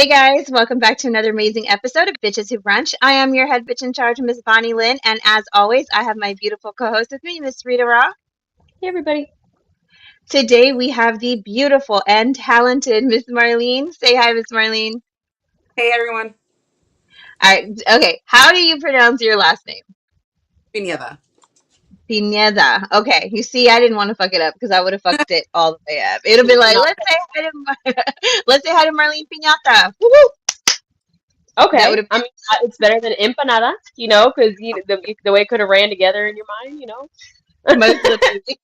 Hey guys, welcome back to another amazing episode of Bitches Who Brunch. I am your head bitch in charge, Miss Bonnie Lynn, and as always, I have my beautiful co-host with me, Miss Rita Raw. Hey everybody. Today we have the beautiful and talented Miss Marlene. Say hi, Miss Marlene. Hey everyone, All right, okay. How do you pronounce your last name? Pineda. Pineda. Okay, you see, I didn't want to fuck it up because I would have fucked it all the way up. It'll be like, No. let's say hi to Marlene Pinata. Woo-hoo! That would Okay. have I mean, it's better than empanada, because the way it could have ran together in your mind, most of the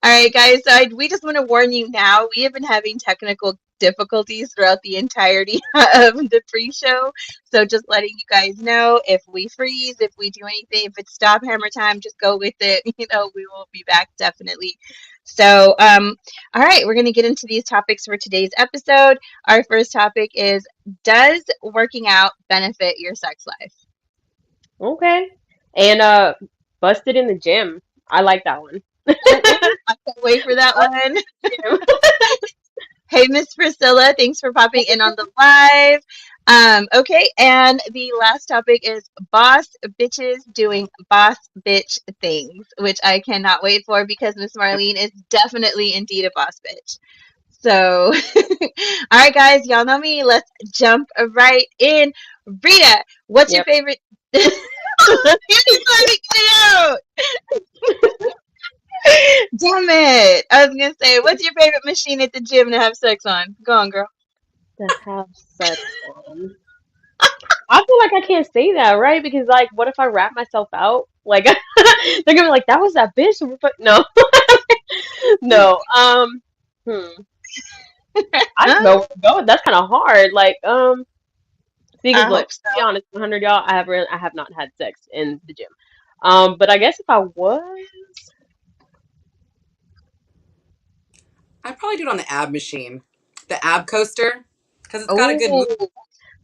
All right, guys. So we just want to warn you now. We have been having technical difficulties throughout the entirety of the pre-show. So just letting you guys know, if we freeze, if we do anything, if it's stop hammer time, just go with it. We will be back definitely. So, all right, we're going to get into these topics for today's episode. Our first topic is: does working out benefit your sex life? Okay. And busted in the gym. I like that one. Ooh, I can't wait for that one. Gym. Hey, Miss Priscilla, thanks for popping in on the live. Okay, and the last topic is boss bitches doing boss bitch things, which I cannot wait for because Miss Marlene is definitely indeed a boss bitch. So, all right, guys, y'all know me. Let's jump right in. Rita, what's your Yep. favorite? He's letting it out. Damn it! I was gonna say, what's your favorite machine at the gym to have sex on? Go on, girl. To have sex on. I feel like I can't say that, right? Because like, what if I wrap myself out? Like, they're gonna be like, "That was that bitch." No, no. Hmm. I don't know where to go. That's kind of hard. Like, because I look, hope to so. be honest, 100 y'all, I have not had sex in the gym. But I guess if I was, I'd probably do it on the ab machine, the ab coaster, because it's got a good move.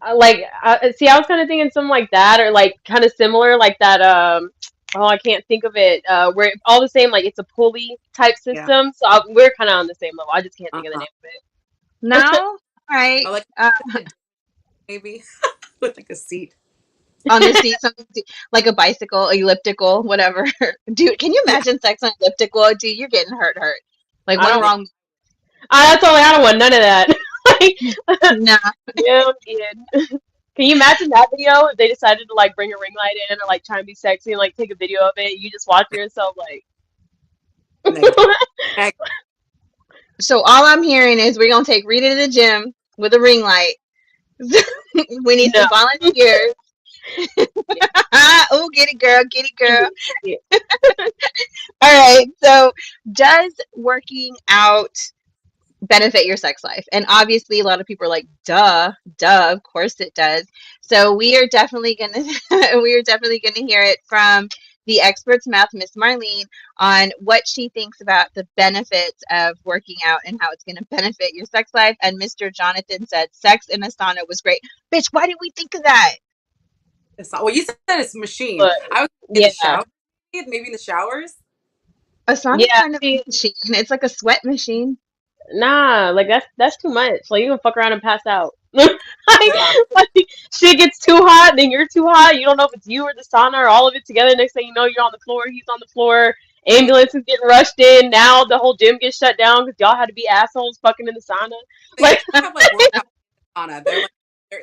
Oh, see, I was kind of thinking something like that, or like kind of similar, like that. Oh, I can't think of it. Where all the same, like it's a pulley type Yeah. system. So we're kind of on the same level. I just can't think of the Uh-huh. name of it. no. All right. Or like maybe with like a seat. On the seat, something like a bicycle, elliptical, whatever. Dude, can you Yeah. imagine sex on elliptical? Dude, you're getting hurt. Like I one don't. Like, wrong. That's all. I don't want none of that. Like, Nah. yeah, I'm good. Can you imagine that video if they decided to like bring a ring light in or like try and be sexy and like take a video of it? You just watch yourself like. negative. Neg- So all I'm hearing is we're gonna take Rita to the gym with a ring light. We need No. some volunteers. Yeah. Oh, get it, girl. Get it, girl. Yeah. All right. So, does working out benefit your sex life? And obviously, a lot of people are like, duh, of course it does. So, we are definitely gonna hear it from the expert's mouth, Miss Marlene, on what she thinks about the benefits of working out and how it's going to benefit your sex life. And Mr. Jonathan said, "Sex in a sauna was great." Bitch, why did we think of that? well, you said it's a machine. But I was in the yeah. shower, maybe in the showers. A sauna's Yeah. kind of a See, machine. It's like a sweat machine. nah, like that's too much. Like you can fuck around and pass out. like, Yeah. like shit gets too hot, then you're too hot. You don't know if it's you or the sauna or all of it together. Next thing you know, you're on the floor. He's on the floor. Ambulance is getting rushed in. Now the whole gym gets shut down because y'all had to be assholes fucking in the sauna. They Like, actually have like workout sauna.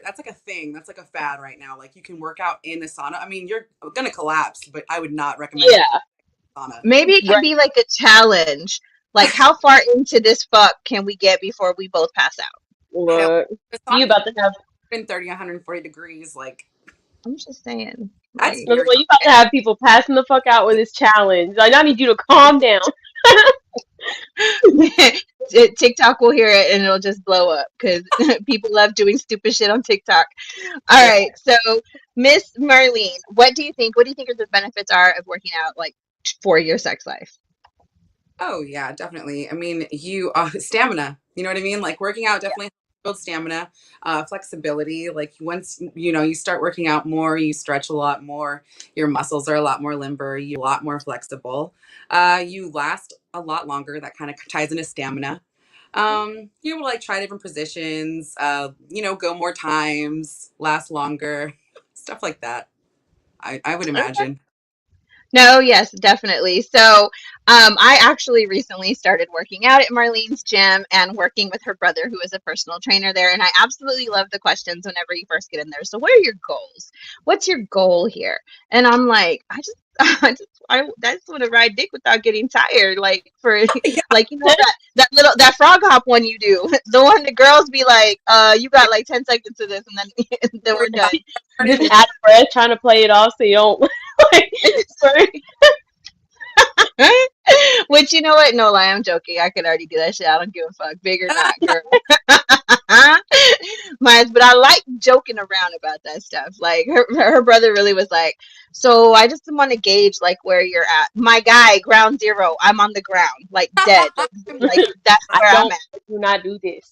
That's like a thing. That's like a fad right now. Like you can work out in the sauna. I mean, you're gonna collapse, but I would not recommend it yeah, sauna. Maybe it can right. be like a challenge. Like, how far into this fuck can we get before we both pass out? Hell, Look, the you sauna's about to have. 130, 140 degrees. Like I'm just saying. that's Like, scary. You about to have people passing the fuck out with this challenge. Like, I need you to calm down. TikTok will hear it and it'll just blow up because people love doing stupid shit on TikTok. All Yeah. right, so Miss Marlene, what do you think? What do you think the benefits are of working out, like for your sex life? Oh yeah, definitely. I mean, you stamina. You know what I mean? Like working out definitely builds stamina, flexibility. Like once you start working out more, you stretch a lot more. Your muscles are a lot more limber. You're a lot more flexible. You last a lot longer. That kind of ties into stamina. You're able to like try different positions, go more times, last longer, stuff like that. I would imagine. No, yes, definitely. So, I actually recently started working out at Marlene's gym and working with her brother, who is a personal trainer there. And I absolutely love the questions whenever you first get in there. So, what are your goals? What's your goal here? And I'm like, I just want to ride dick without getting tired. Like for, Yeah, like that frog hop one you do, the one the girls be like, you got like 10 seconds of this, and then where we're your body done. started Just and out of breath, trying to play it off so you don't like. Sorry. Which you know what? No lie, I'm joking. I could already do that shit. I don't give a fuck, big or not, girl. But I like joking around about that stuff. Like her brother really was like, so I just want to gauge like where you're at. My guy, ground zero. I'm on the ground, like dead. Like that's I where I'm don't at. do not do this.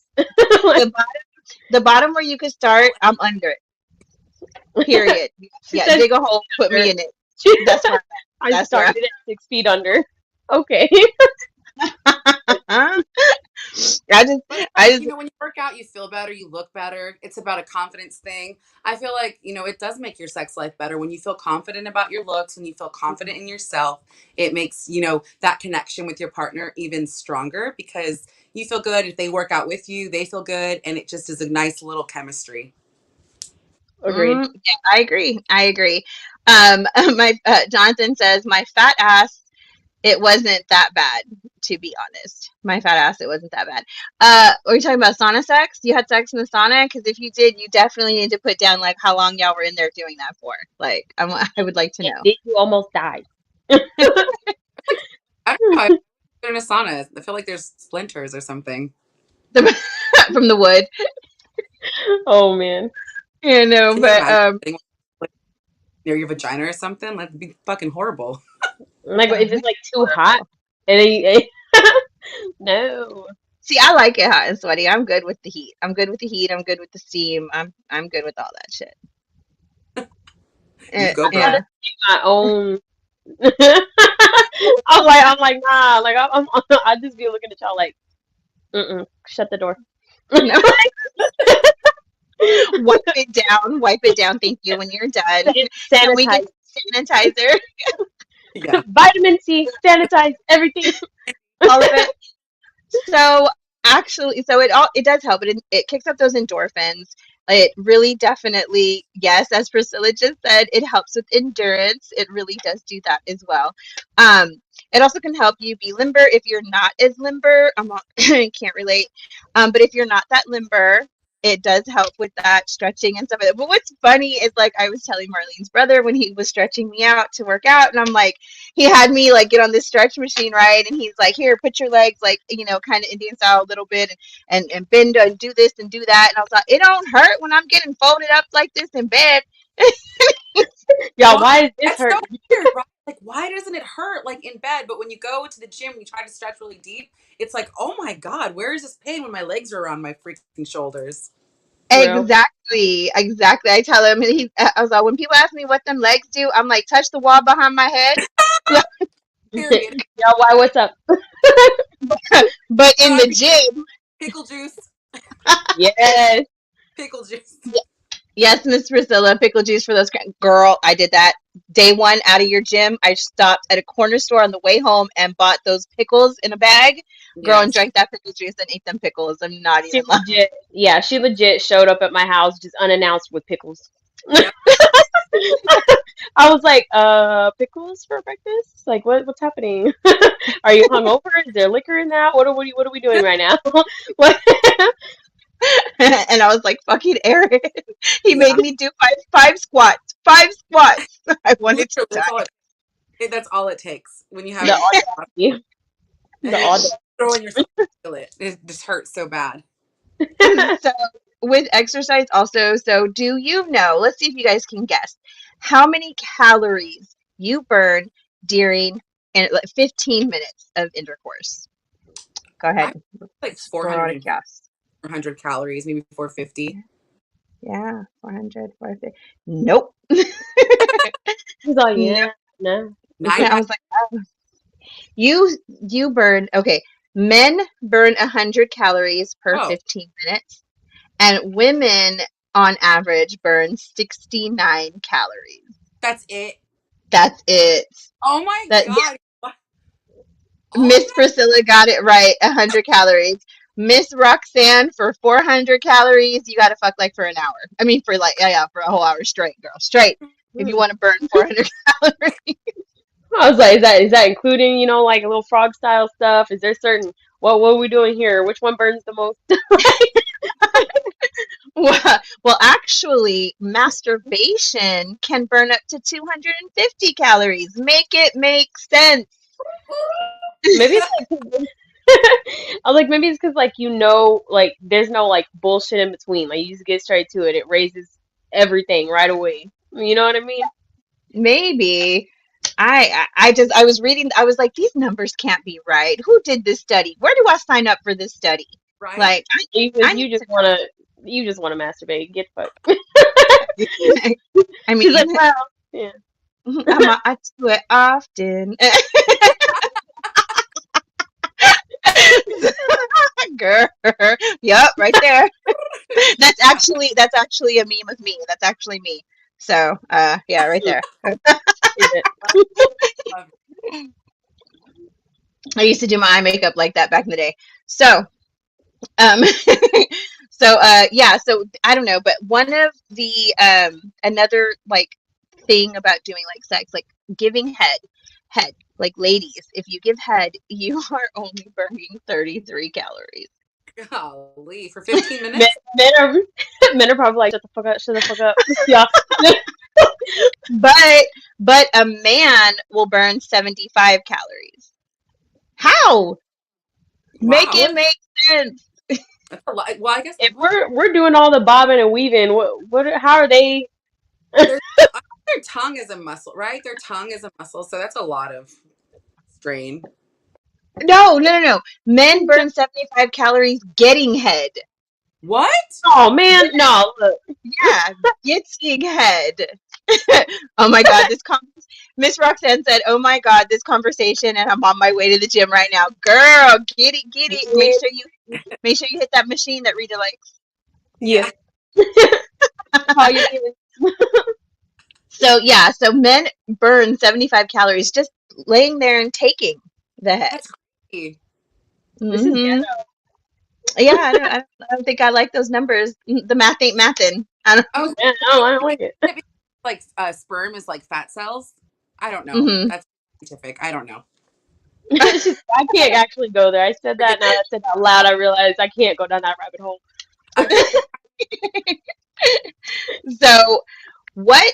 The bottom where you could start, I'm under it. Period. She Yeah, said dig a hole, put under. me in it. She, That's where I that's where started at 6 feet under. Okay. I'm. I just But it's I like, just when you work out, you feel better, you look better. It's about a confidence thing. I feel like, it does make your sex life better when you feel confident about your looks, when you feel confident in yourself. It makes, that connection with your partner even stronger because you feel good. If they work out with you, they feel good. And it just is a nice little chemistry. Agreed. Yeah, I agree. I agree. My Jonathan says my fat ass. It wasn't that bad, to be honest. My fat ass. It wasn't that bad. Are you talking about sauna sex? You had sex in the sauna? Because if you did, you definitely need to put down like how long y'all were in there doing that for. Like, I would like to And know. did you almost die? I don't know. I've been in a sauna. I feel like there's splinters or something. From the wood, Oh man. you know. Can you But imagine getting like, near your vagina or something? That'd be fucking horrible. Like that if would it's be like too hot horrible. and then you, no. See, I like it hot and sweaty. I'm good with the heat. I'm good with the heat. I'm good with the steam. I'm good with all that shit. You go, I'd rather girl. Yeah. do my own. I'm like, nah. Like, I just be looking at y'all like, shut the door. No. Wipe it down. Thank you. When you're done, can we get Sanitize. sanitizer? Yeah. Vitamin C, sanitize everything. All of it. So actually, so it does help. It kicks up those endorphins. It really definitely, yes, as Priscilla just said, it helps with endurance. It really does do that as well. Um, it also can help you be limber if you're not as limber. Can't relate. But if you're not that limber, it does help with that stretching and stuff like that. But what's funny is like I was telling Marlene's brother when he was stretching me out to work out, and I'm like, he had me like get on this stretch machine, right? And he's like, here, put your legs like, kind of Indian style a little bit and bend and do this and do that. And I was like, it don't hurt when I'm getting folded up like this in bed. Y'all, Why? why is this That's so hurting? weird, right? Like, why doesn't it hurt like in bed? But when you go to the gym, you try to stretch really deep. It's like, oh my God, where is this pain when my legs are on my freaking shoulders? Real. Exactly, exactly. I tell him, and I was like, when people ask me what them legs do, I'm like, touch the wall behind my head. Period. Y'all, why? What's up? But No, in I'd the be gym, pickle juice, Yes. pickle juice. yes, Miss Priscilla, pickle juice for those girl. I did that day one out of your gym. I stopped at a corner store on the way home and bought those pickles in a bag, girl, and Yes. drank that pickle juice and ate them pickles. I'm not She even lying. legit, yeah, she legit showed up at my house just unannounced with pickles. Yep. I was like, pickles for breakfast? Like, what's happening? Are you hungover? Is there liquor in that? What are we doing right now? What? And I was like, fucking Aaron. He Yeah. made me do five squats. Five squats. I wanted to Literally, die. that's all it takes when you have The your audacity. The and audacity. throwing yourself feel it. It just hurts so bad. So with exercise also, so do you know, let's see if you guys can guess how many calories you burn during like 15 minutes of intercourse. Go I ahead. like Just throw out a 400 guess. 400 calories, maybe 450. Yeah, 400, 450. Nope. He's like, No. yeah, no. I 900. was like, oh. You burn, okay. Men burn 100 calories per Oh, 15 minutes, and women on average burn 69 calories. that's it. That's it. Oh my That God. What? All of Miss that? Priscilla got it right. 100 calories. Miss Roxanne for 400 calories. You got to fuck like for an hour. I mean, for like yeah, for a whole hour straight, girl, straight. If you Hmm. want to burn 400 calories. I was like, is that including, like a little frog style stuff? Is there certain what are we doing here? Which one burns the most? Well, actually, masturbation can burn up to 250 calories. Make it make sense. Maybe it's like I was like, maybe it's because like like there's no like bullshit in between. Like you just get straight to it. It raises everything right away. You know what I mean? Maybe. I was reading, I was like, these numbers can't be right. Who did this study? Where do I sign up for this study? Right? Like, You I just need you just wanna you just wanna masturbate. Get fucked. to. I She's like, mean, well, yeah. I do it often. Girl. Yep, right there. That's actually a meme of me. That's actually me. So, yeah, right there. Is it? Love I used to do my eye makeup like that back in the day. So, um, yeah, so I don't know, but one of the another like thing about doing like sex, like giving head, like ladies, if you give head, you are only burning 33 calories. golly for 15 Men, minutes. men are men are probably like, shut the fuck up. Yeah. But a man will burn 75 calories. How? Make Wow. it make sense. That's a lot. Well, I guess If we're doing all the bobbing and weaving, how are they? their their tongue is a muscle, right? Their tongue is a muscle, so that's a lot of strain. No, no, no, no. Men burn 75 calories getting head. What? Oh man, no. Look. Yeah, getting head. Oh my God, Miss Roxanne said, "Oh my God, this conversation," and I'm on my way to the gym right now. Girl, get it, get it. Make sure you hit that machine that Rita likes. Yeah. Yeah. Call your demons. So yeah, so men burn 75 calories just laying there and taking the head. That's crazy. This is Hmm. Yeah, I don't think I like those numbers. The math ain't mathin'. I don't. Oh, man. I don't like it. maybe like sperm is like fat cells. I don't know. Hmm. That's scientific. I don't know. I can't actually go there. I said that now. I said out loud. I realized I can't go down that rabbit hole. I'm just So, what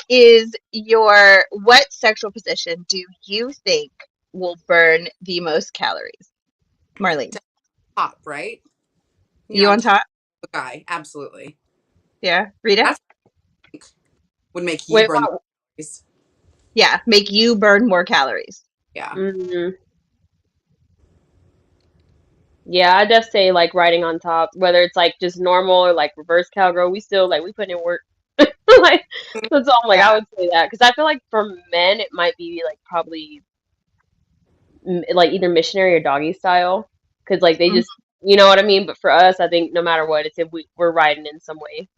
sexual position do you think will burn the most calories? Marlene, top, right? you On on top top? of the guy. Absolutely. Yeah, Rita? That's would make you Wait, burn the what? calories. Yeah, make you burn more calories. Yeah. Mm, yeah, I just say like riding on top, whether it's like just normal or like reverse cowgirl. We still like we put in work. Like that's all. Like I Yeah. would say that because I feel like for men it might be like probably like either missionary or doggy style because like they Mhm. just you know what I mean. But for us, I think no matter what, it's if we're riding in some way.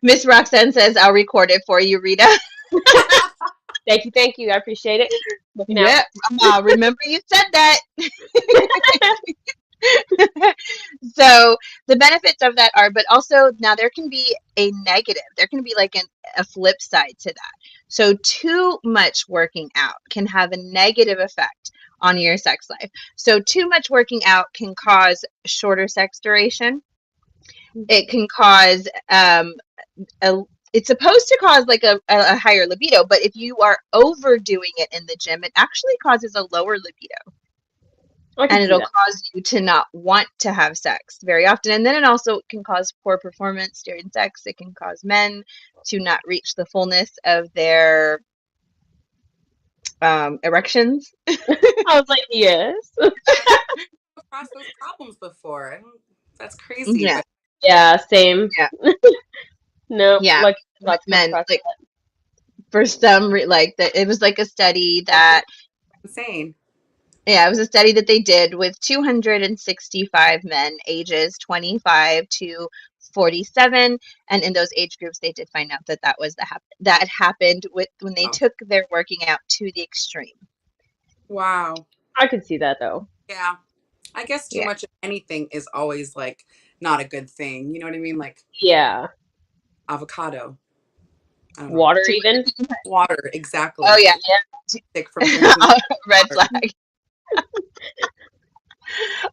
Miss Roxanne says, I'll record it for you, Rita. Thank you. I appreciate it. Looking out. Yep. Remember you said that. So the benefits of that are, but also now there can be a negative. There can be like a flip side to that. So too much working out can have a negative effect on your sex life. So too much working out can cause shorter sex duration. It can cause a it's supposed to cause like a higher libido, but if you are overdoing it in the gym, it actually causes a lower libido, I can and see it'll that. cause you to not want to have sex very often. And then it also can cause poor performance during sex. It can cause men to not reach the fullness of their erections. I was like, yes. I've come across those problems before. I don't, that's crazy, Yeah, but Yeah, same. yeah, No, yeah. like With not to come men, across like for some like that, it was like a study that insane. Yeah, it was a study that they did with 265 men ages 25 to 47, and in those age groups they did find out that that happened with when they Oh, took their working out to the extreme. wow. I could see that though. Yeah. I guess too Yeah. much of anything is always like not a good thing. You know what I mean? Like Yeah. avocado. I don't know. Water Too even. much. Water, Oh exactly. yeah, Sick from drinking red water. flag.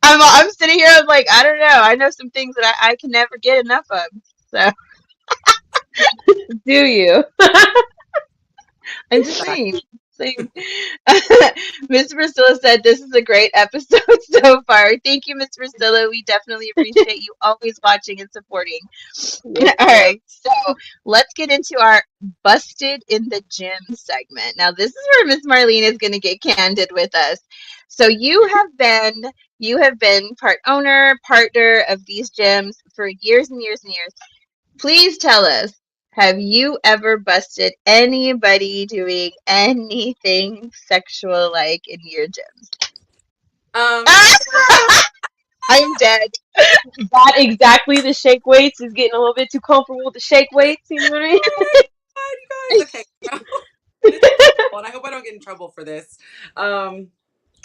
I'm sitting here. I'm like, I don't know. I know some things that I can never get enough of. So Do you? I'm just saying. Saying. Miss Priscilla said this is a great episode so far. Thank you, Miss Priscilla. We definitely appreciate you always watching and supporting. Yes, All ma'am. right, so let's get into our busted in the gym segment. Now, this is where Miss Marlene is going to get candid with us. So you have been part owner, partner of these gyms for years and years and years. Please tell us, have you ever busted anybody doing anything sexual like in your gym? Um, Ah! I'm dead. That exactly, the shake weights is getting a little bit too comfortable with the shake weights, you know what I mean? oh God, you guys. Okay. This is terrible, and I hope I don't get in trouble for this. Um,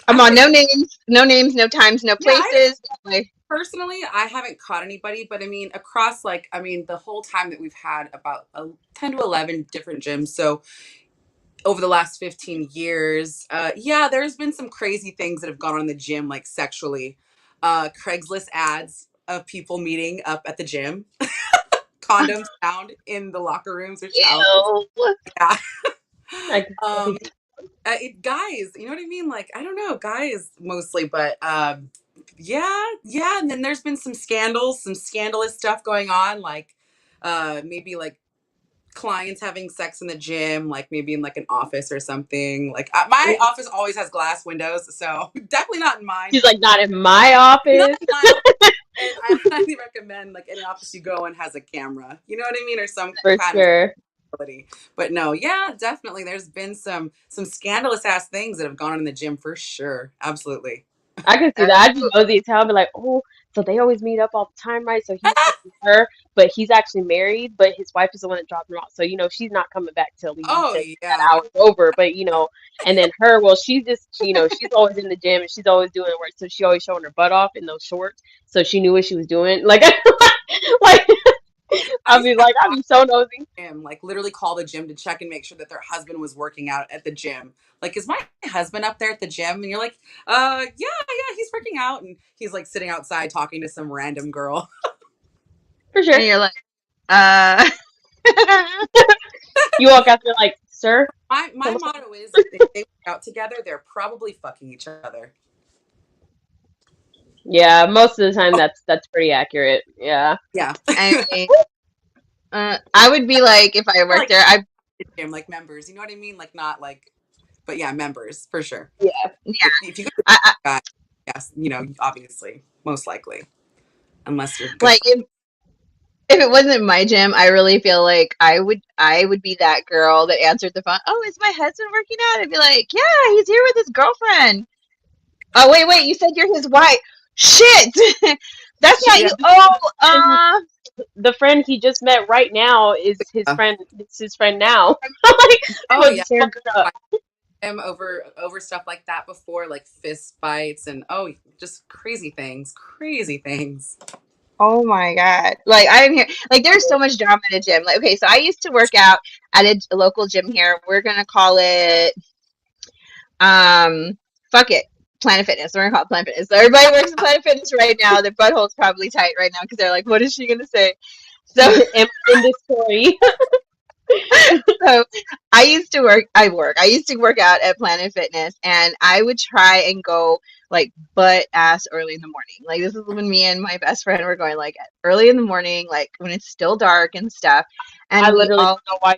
I'm I on think, no names, no times, no yeah, I places. Like, personally, I haven't caught anybody, but I mean, across like, I mean, the whole time that we've had about 10 to 11 different gyms. So over the last 15 years, yeah, there's been some crazy things that have gone on in the gym, like sexually. Craigslist ads of people meeting up at the gym, condoms found in the locker rooms or showers. ew. Yeah. I can um, totally see. guys, you know what I mean? Like, I don't know, guys mostly, but yeah, yeah. And then there's been some scandals, some scandalous stuff going on, like maybe like clients having sex in the gym, like maybe in like an office or something. Like my office always has glass windows, so definitely not in mine. She's like, not in my Not office. in my office. And I highly recommend like any office you go in has a camera. You know what I mean, or some For kind of sure. ability. But no, yeah, definitely. There's been some scandalous ass things that have gone on in the gym for sure. Absolutely. I can see that. I just nosy as hell. Be like, oh, so they always meet up all the time, right? So he's fucking her, but he's actually married, but his wife is the one that dropped him off. So she's not coming back till he Oh says that yeah. hour's over. But and then her, well, she's just she's always in the gym and she's always doing work, so she always showing her butt off in those shorts. So she knew what she was doing. Like, like I used to have I'd be so nosy. gym, like literally call the gym to check and make sure that their husband was working out at the gym. Like, is my husband up there at the gym? And you're like, yeah, yeah, he's working out, and he's like sitting outside talking to some random girl. For and sure. you're like, uh. You walk out there like, sir, My hello. motto is if they work out together, they're probably fucking each other. Yeah, most of the time Oh that's pretty accurate. Yeah. yeah, I mean, I would be like, if I worked like there, I gym, like members. You know what I mean? Like not like, but yeah, members for sure. Yeah. If you go to I a guy, yes, obviously, most likely, unless you're good like if it wasn't my gym, I really feel like I would be that girl that answered the phone. Oh, is my husband working out? I'd be like, yeah, he's here with his girlfriend. Oh, wait, you said you're his wife. Shit, that's She not you. friends. Oh, and the friend he just met right now is his Yeah. friend. It's his friend now. Like, Oh fucking yeah, tearing it up. him over stuff like that before, like fist fights and just crazy things, crazy things. oh my God. Like I'm here. Like there's so much drama at a gym. Like okay, so I used to work out at a local gym here. We're gonna call it fuck it. Planet Fitness. We're gonna call it Planet Fitness. So everybody works at Planet Fitness right now. Their butthole's probably tight right now because they're like, what is she gonna say? So Am I in this story? so I used to work out at Planet Fitness and I would try and go like butt ass early in the morning. Like this is when me and my best friend were going like early in the morning, like when it's still dark and stuff. I And we literally all don't know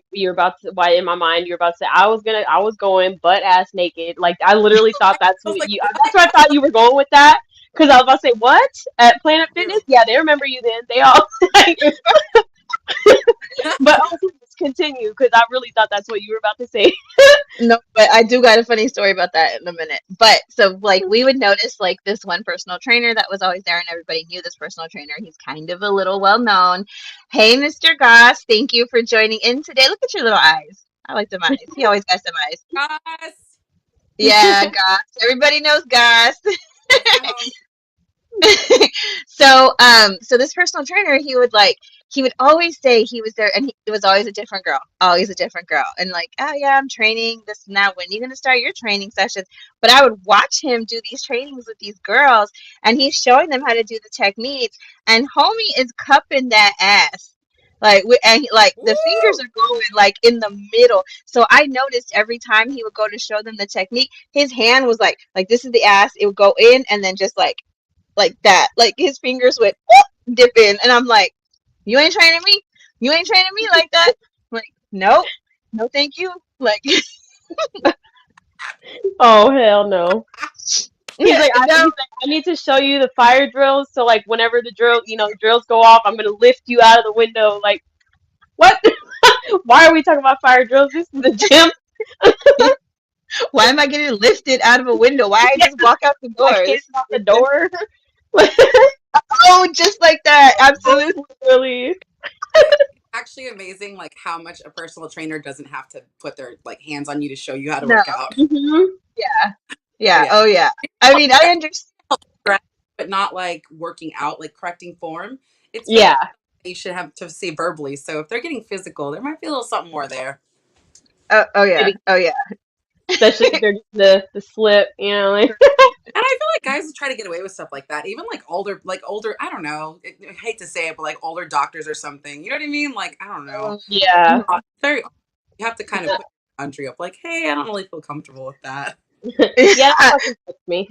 why in my mind you're about to say I was going butt ass naked. Like I literally thought that's I was what like, you what? that's where I thought you were going with that. Cause I was about to say, what? At Planet Fitness? Ew. Yeah, they remember you then. They all like, but also just continue because I really thought that's what you were about to say. No, but I do got a funny story about that in a minute. But so like we would notice like this one personal trainer that was always there and everybody knew this personal trainer. He's kind of a little well known. Hey, Mr. Goss, thank you for joining in today. Look at your little eyes. I like them eyes. He always got some eyes. Yes. Yeah, Goss. Everybody knows Goss. Yes, ma'am. So this personal trainer, he would always say he was there, and it was always a different girl, and like, oh yeah, I'm training this and that. When are you gonna start your training sessions? But I would watch him do these trainings with these girls, and he's showing them how to do the techniques, and homie is cupping that ass. Like the fingers Woo! are going like in the middle. So I noticed every time he would go to show them the technique, his hand was like this is the ass. It would go in and then just like that. Like his fingers would whoop, dip in, and I'm like, "You ain't training me. You ain't training me like that." I'm like, nope, no, thank you. Like, Oh hell no. He's yeah, like, no, I need to show you the fire drills. So like, whenever the drills go off, I'm gonna lift you out of the window. Like, what? Why are we talking about fire drills? This is the gym. why am I getting lifted out of a window? Why I Yeah, just walk out the I door? can't This is out the ridiculous. door. Oh, just like that, absolutely. Really? Actually amazing like how much a personal trainer doesn't have to put their like hands on you to show you how to No, work out. Hmm. yeah, Oh yeah, yeah. oh yeah. I mean, I understand. Correct, but not like working out, like correcting form. It's really Yeah, you should have to say verbally. So if they're getting physical, there might be a little something more there. Oh yeah, maybe, oh yeah. especially if they're the slip. Like, And I feel like guys try to get away with stuff like that. Even like older, I don't know. I hate to say it, but like older doctors or something. You know what I mean? Like I don't know. yeah. Very. You have to kind of put your boundary up. Like, hey, I don't really feel comfortable with that. Yeah, that Yeah, fucking touched me.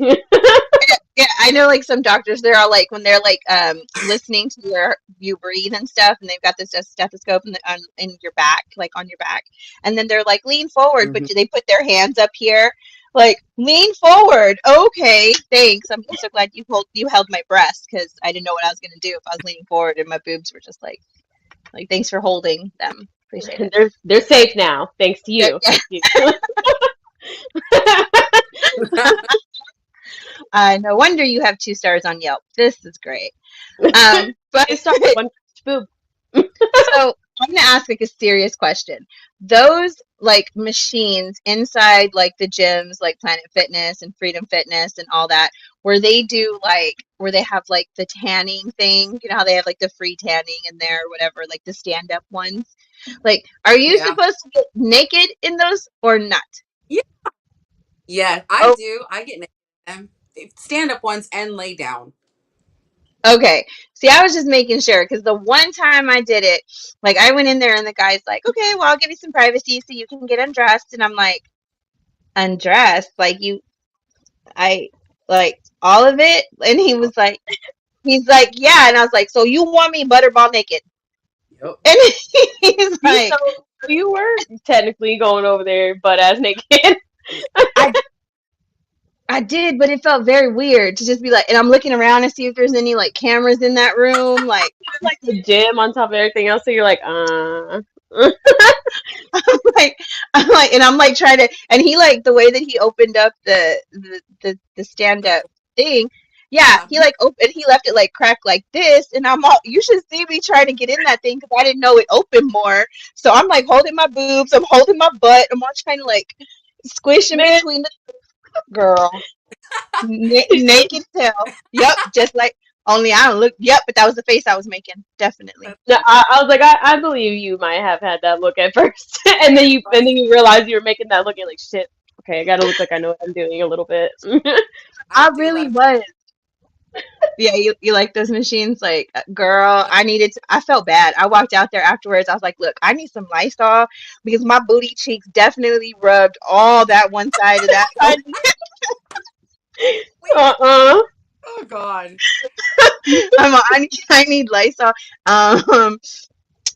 yeah, I know like some doctors they're all like when they're like listening to you breathe and stuff and they've got this stethoscope in your back, like on your back, and then they're like lean forward, but Hmm. do they put their hands up here? Like lean forward. Okay, thanks. I'm so glad you held my breast because I didn't know what I was gonna do if I was leaning forward and my boobs were just like thanks for holding them. Appreciate it. They're safe now, thanks to Yeah, you. yeah. Thank you. No wonder you have 2 stars on Yelp. This is great. But You start one boob. so I'm gonna ask like a serious question. Those like machines inside like the gyms, like Planet Fitness and Freedom Fitness and all that, where they have like the tanning thing, you know how they have like the free tanning in there or whatever, like the stand up ones. Like, are you Yeah. supposed to get naked in those or not? Yeah. Yeah, I Oh, do. I get naked. Stand up ones and lay down. okay. See, I was just making sure because the one time I did it, like I went in there and the guy's like, okay, well, I'll give you some privacy so you can get undressed. And I'm like, undressed? Like I like all of it? And he's like, yeah. And I was like, so you want me butterball naked? Yep. And he's You like, so you were technically going over there butt ass naked. I I did, but it felt very weird to just be like, and I'm looking around and see if there's any like cameras in that room. Like, Like the gym on top of everything else, so you're like, like and I'm like trying to, and he like the way that he opened up the stand up thing. Yeah, Yeah. he like opened, he left it like cracked like this, and I'm all, you should see me trying to get in that thing because I didn't know it opened more. So I'm like holding my boobs, I'm holding my butt, I'm all trying to like squish in man. between the girl. Did you, Naked tail. Yep, just like only I don't look. Yep, but that was the face I was making. Definitely. That's no, so I was like, I believe you might have had that look at first, and then you realize you were making that look, and you're like, shit. Okay, I gotta look like I know what I'm doing a little bit. I I do really that. was. Yeah, you like those machines? Like, girl, I needed to, I felt bad. I walked out there afterwards. I was like, look, I need some Lysol because my booty cheeks definitely rubbed all that one side of that. Wait. Uh-uh. Oh God. I need Lysol.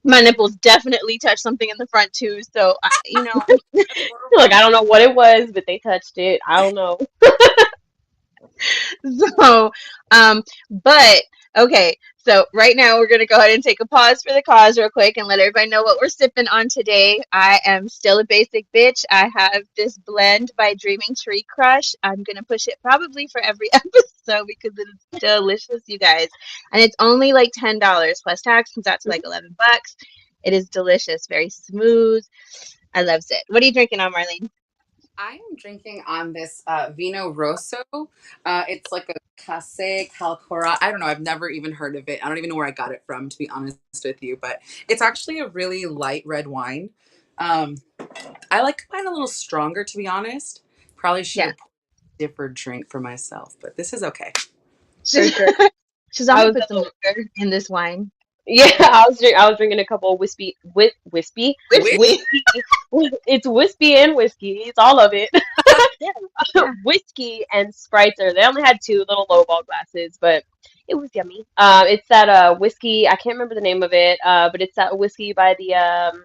My nipples definitely touched something in the front too. So, That's You're like, horrible. I don't know what it was, but they touched it. I don't know. so, but Okay, so right now we're gonna go ahead and take a pause for the cause real quick and let everybody know what we're sipping on today. I am still a basic bitch. I have this blend by Dreaming Tree Crush. I'm gonna push it probably for every episode because it is delicious, you guys. And it's only like $10 plus tax, comes out to like $11. It is delicious, very smooth. I loves it. What are you drinking on, Marlene? I am drinking on this Vino Rosso. It's like a Case Calcora. I don't know. I've never even heard of it. I don't even know where I got it from, to be honest with you. But it's actually a really light red wine. Um, I like mine a little stronger, to be honest. Probably should Yeah. have different drink for myself, but this is okay. For She's, sure. she's I also was put some liquor in this wine. Yeah, I was drinking a couple of whiskey. Wait, Whiskey. It's whiskey and whiskey. It's all of it. Yeah. Yeah. Whiskey and spritzer. They only had two little lowball glasses, but it was yummy. It's that whiskey. I can't remember the name of it. But it's that whiskey by the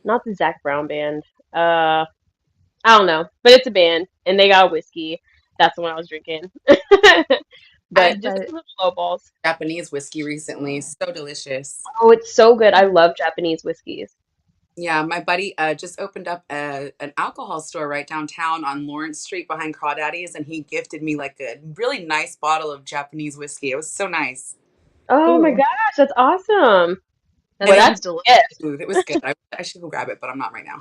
not the Zach Brown band. Uh, I don't know, but it's a band, and they got a whiskey. That's the one I was drinking. I But just But the little lowballs. Japanese whiskey recently. So delicious. Oh, it's so good. I love Japanese whiskeys. Yeah, my buddy just opened up an alcohol store right downtown on Lawrence Street behind Crawdaddy's, and he gifted me like a really nice bottle of Japanese whiskey. It was so nice. Oh my ooh, gosh, that's awesome. that And Well, it was sounds that's delicious. yeah, smooth. It was good. I should go grab it, but I'm not right now.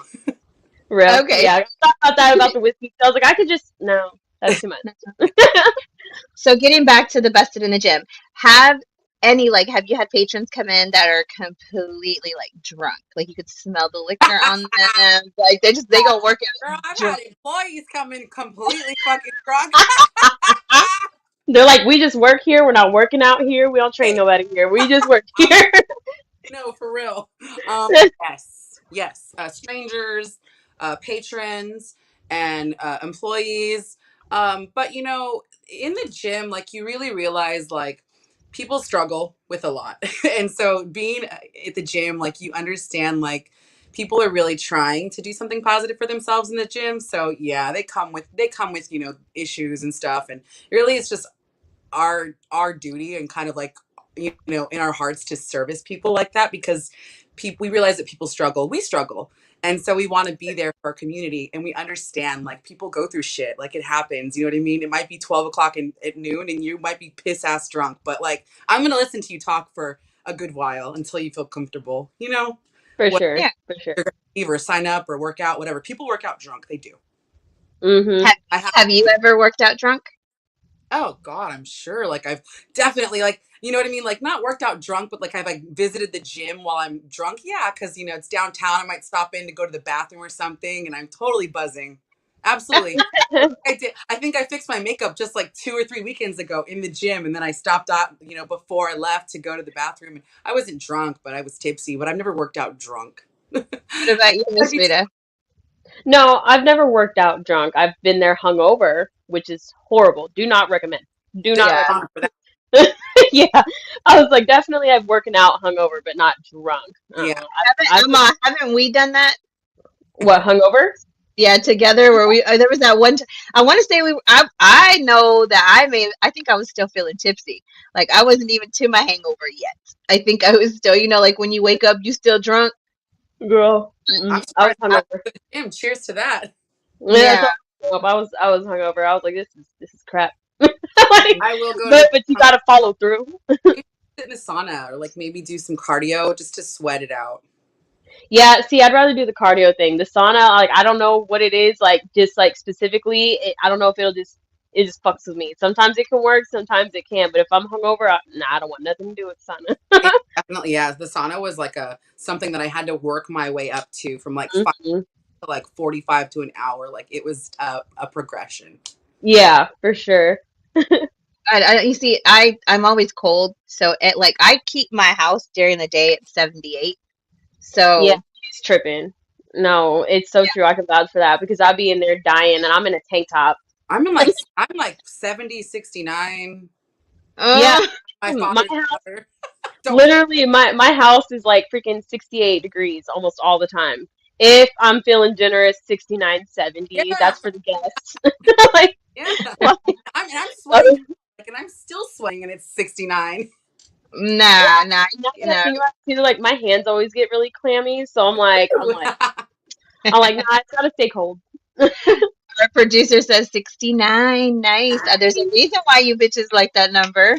real. Okay. Yeah, I thought about that about the whiskey. I was like, I could just no, that's too much. So getting back to the busted in the gym, have have you had patrons come in that are completely like drunk? Like you could smell the liquor on them. Like they gonna work Girl, out I've drunk. had employees come in completely fucking drunk. They're like, we just work here. We're not working out here. We don't train nobody here. We just work here. No, for real. Yes, yes. Strangers, patrons, and employees. But in the gym, like you really realize, like people struggle with a lot, and so being at the gym, like you understand, like people are really trying to do something positive for themselves in the gym. So yeah, they come with issues and stuff, and really it's just our duty and kind of like in our hearts to service people like that because we realize that people struggle, we struggle, and so we want to be there for our community, and we understand like people go through shit, like it happens, you know what I mean? It might be 12 o'clock at noon and you might be piss ass drunk, but like I'm gonna listen to you talk for a good while until you feel comfortable, For what sure. Yeah. For sure. you're gonna leave or sign up or work out, whatever. People work out drunk, they do. Mm-hmm. Have I have. have you ever worked out drunk? Oh God, I'm sure. Like I've definitely like you know what I mean. Like not worked out drunk, but like I've like visited the gym while I'm drunk. Yeah, because it's downtown. I might stop in to go to the bathroom or something, and I'm totally buzzing. Absolutely. I did. I think I fixed my makeup just like 2 or 3 weekends ago in the gym, and then I stopped out, before I left to go to the bathroom. And I wasn't drunk, but I was tipsy. But I've never worked out drunk. What about you, That'd Miss be Rita? No, I've never worked out drunk. I've been there hungover, which is horrible. Do not recommend. Do not Yeah. recommend. honor for that. Yeah, I was like, definitely I've working out hungover, but not drunk. Yeah. I've Haven't we done that? what hungover? Yeah, together where we there was that one I want to say I know that I think I was still feeling tipsy. Like I wasn't even to my hangover yet. I think I was still, like when you wake up you still drunk. Girl, I'm I was surprised I hungover. went to the gym. Cheers to that. Yeah, that's Yeah. all I was hungover. I was like, this is crap. Like, I will go to but you gotta follow through. maybe sit in a sauna or like maybe do some cardio just to sweat it out. Yeah, see, I'd rather do the cardio thing. The sauna, like, I don't know what it is, like, just like specifically, I don't know if it just fucks with me. Sometimes it can work, sometimes it can't. But if I'm hungover, nah, I don't want nothing to do with sauna. It definitely, yeah. The sauna was like a something that I had to work my way up to from like 5 Mhm. to like 45 to an hour. Like it was a progression. Yeah, for sure. You see I'm always cold, so I keep my house during the day at 78. Yeah, So, she's tripping. No, it's so true. I can vouch for that because I'd be in there dying and I'm in a tank top. I'm like 70, 69. Yeah, uh, My my father's house, daughter. Don't literally, my house is like freaking 68 degrees almost all the time. If I'm feeling generous, 69, 70. yeah, That's for the guests. Like, yeah. like, I'm sweating and I'm still sweating, and it's 69. Nah, nah, Now that I no. think about it, too, like my hands always get really clammy, so I'm like, nah, it's gotta stay cold. Our producer says 69. Nice. There's a reason why you bitches like that number.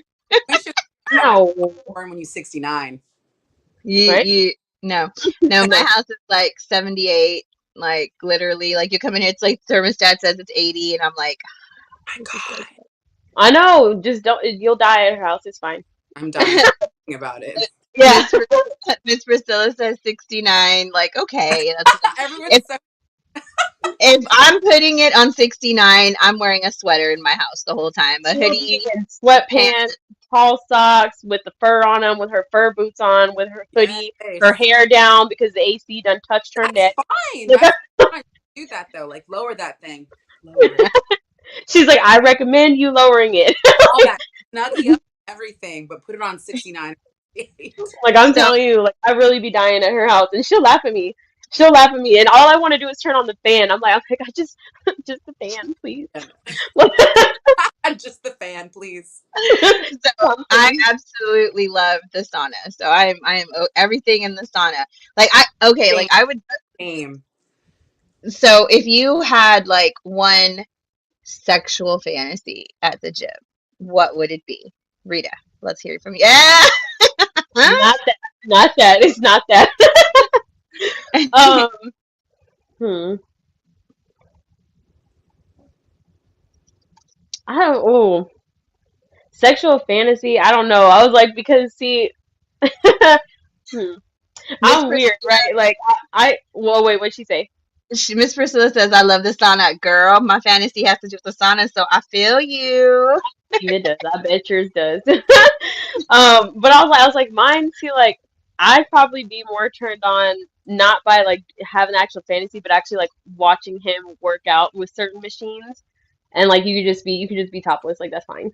We should have like No, born when you're 69. right? You no. No, my No. house is like 78. Like literally, like you come in here, it's like thermostat says it's 80, and I'm like, My It's just like God, that. I know. Just don't. You'll die at her house. It's fine. I'm dying thinking about it. Yeah. Miss Priscilla says 69. Like, okay, that's enough. Everyone's If so if I'm putting it on 69, I'm wearing a sweater in my house the whole time. A She will be hoodie, in pants. sweatpants, tall socks, with the fur on them, with her fur boots on, with her hoodie, her yes. hair down because the AC done touched her That's neck. fine. Like, That's fine. Do that though. Like lower that thing. Lower it. she's like, I recommend you lowering it. All that snuggy up everything, but put it on 69. Like I'm So telling you, like I really be dying at her house, and she'll laugh at me. She'll laugh at me, and all I want to do is turn on the fan. I'm like, I just, just the fan, please. Just the fan, please. so I Something. absolutely love the sauna. So I am everything in the sauna. Like I okay, like Same, I would same. so if you had like one sexual fantasy at the gym, what would it be? Rita, let's hear it from you. Yeah. Not that. Not that. It's not that. Um. Hmm. I don't. Oh, sexual fantasy. I don't know. I was like because see. Hmm. Miss I'm Priscilla, weird, right? Like Well, wait. What'd she say? Miss Priscilla says I love the sauna. Girl, my fantasy has to do with the sauna, so I feel you. It does. I bet yours does. But I was like, mine. See, like, I'd probably be more turned on not by like having actual fantasy, but actually like watching him work out with certain machines, and like you could just be topless. Like that's fine.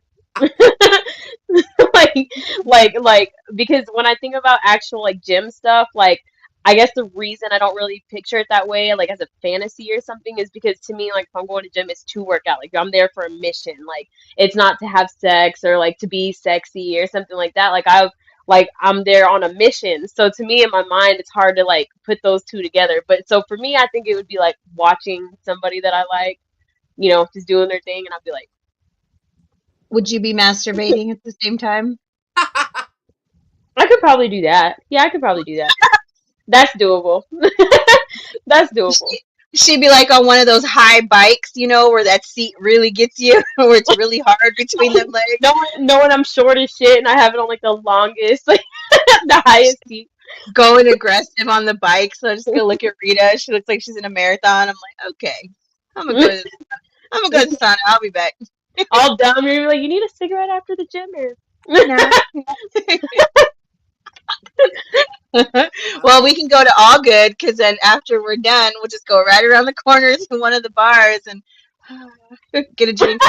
like like because when I think about actual like gym stuff, like I guess the reason I don't really picture it that way, like as a fantasy or something, is because to me, like if I'm going to gym, it's to work out. Like I'm there for a mission. Like it's not to have sex or like to be sexy or something like that. I'm there on a mission. So to me in my mind it's hard to like put those two together. But so for me I think it would be like watching somebody that I like, just doing their thing and I'd be like, Would you be masturbating at the same time? I could probably do that. Yeah, I could probably do that. That's doable. That's doable. She'd be like on one of those high bikes, where that seat really gets you, where it's really hard between them legs. Knowing I'm short as shit and I have it on like the longest, like the highest seat. Going aggressive on the bike. So I just go look at Rita. She looks like she's in a marathon. I'm like, okay, I'm gonna go. I'm gonna go to the sauna. I'll be back. All dumb. You're like, you need a cigarette after the gym, or No. Well, we can go to All Good because then after we're done, we'll just go right around the corner to one of the bars and get a drink.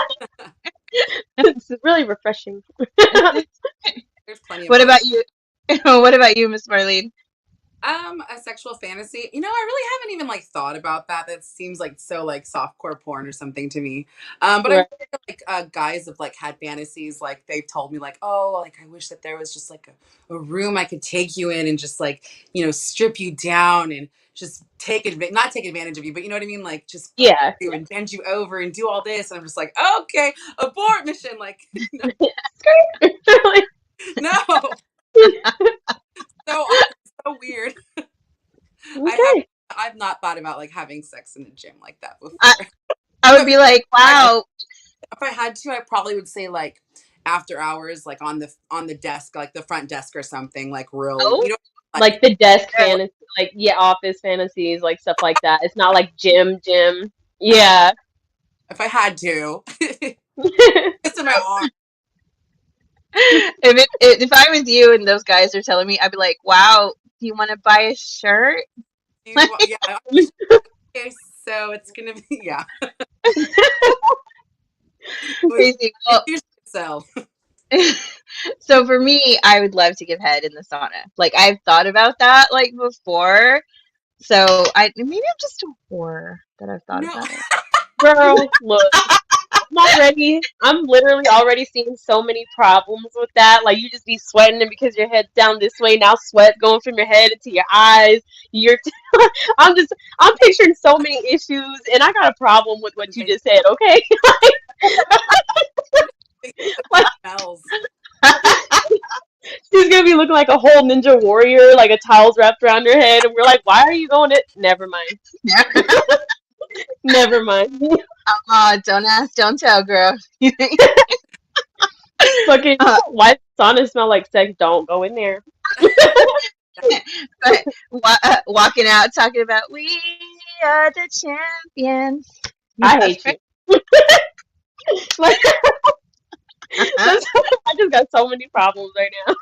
it's really refreshing. There's plenty of What bars. about you? What about you, Miss Marlene? A sexual fantasy. I really haven't even like thought about that. That seems like so like softcore porn or something to me. But I've Right. heard like guys have like had fantasies. Like they've told me like, oh, like I wish that there was just like a room I could take you in and just like strip you down and just not take advantage of you, but you know what I mean. Like just fuck Yeah. you and bend you over and do all this. And I'm just like, okay, abort mission. Like no, so so weird. I have Okay. I've not thought about like having sex in the gym like that before. I, I would be like, I, wow, if I had to, I probably would say like after hours, like on the desk, like the front desk or something, like real, oh, like Like the desk fantasy, like yeah, office fantasies, like stuff like that. It's not like gym. Yeah. if I had to, it's in my arm. if I was you and those guys are telling me, I'd be like, wow, do you want to buy a shirt? Yeah. Okay, so it's gonna be yeah. Crazy. Well, Here's so so for me, I would love to give head in the sauna. Like I've thought about that like before. So maybe I'm just a whore that I've thought no. about it. Girl, look. I'm literally already seeing so many problems with that. Like you just be sweating and because your head's down this way, now sweat going from your head into your eyes. You're I'm just I'm picturing so many issues and I got a problem with what you Thank just said, okay? you. Like Smells. she's gonna be looking like a whole ninja warrior, like a towel's wrapped around her head, and we're like, why are you going it? Never mind. Never mind. Don't ask, don't tell, girl. Fucking Uh, why does sauna smell like sex? Don't go in there. but walking out talking about we are the champions. I hate you. Like that's, I just got so many problems right now.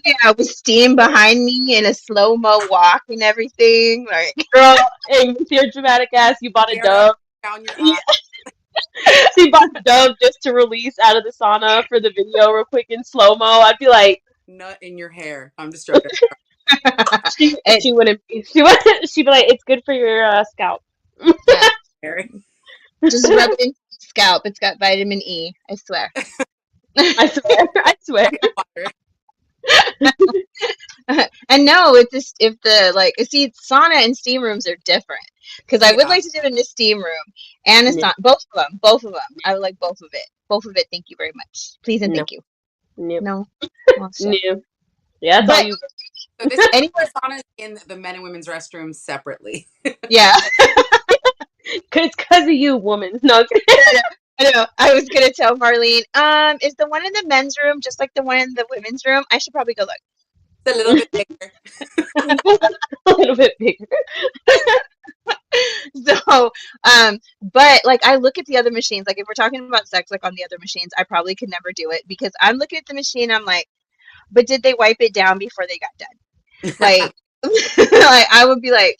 Yeah, with steam behind me and a slow mo walk and everything. Like, Girl, and with your dramatic ass, you bought a Mascara dove. down your Yeah, eye, she bought a dove just to release out of the sauna for the video real quick in slow mo. I'd be like, nut in your hair. I'm just joking. it, she wouldn't be. She would. She'd be like, it's good for your scalp. yeah, Harry. just rub it into your scalp. It's got vitamin E. I swear. I swear. I swear. Water. And no, it's just if the like see sauna and steam rooms are different because I would Yeah. like to do it in a steam room and a No, sauna. Both of them. I would like both of it. Both of it. Thank you very much. Please and no, thank you. no, No, well, shit. no. Yeah, that's all But you. So this is anyway, the saunas in the men and women's restrooms separately. yeah. It's because of you, woman. No, I know. I was gonna tell Marlene, is the one in the men's room just like the one in the women's room? I should probably go look. It's a little bit bigger. a little bit bigger. So, but like I look at the other machines, like if we're talking about sex, like on the other machines, I probably could never do it because I'm looking at the machine, I'm like, but did they wipe it down before they got done? Like, like I would be like,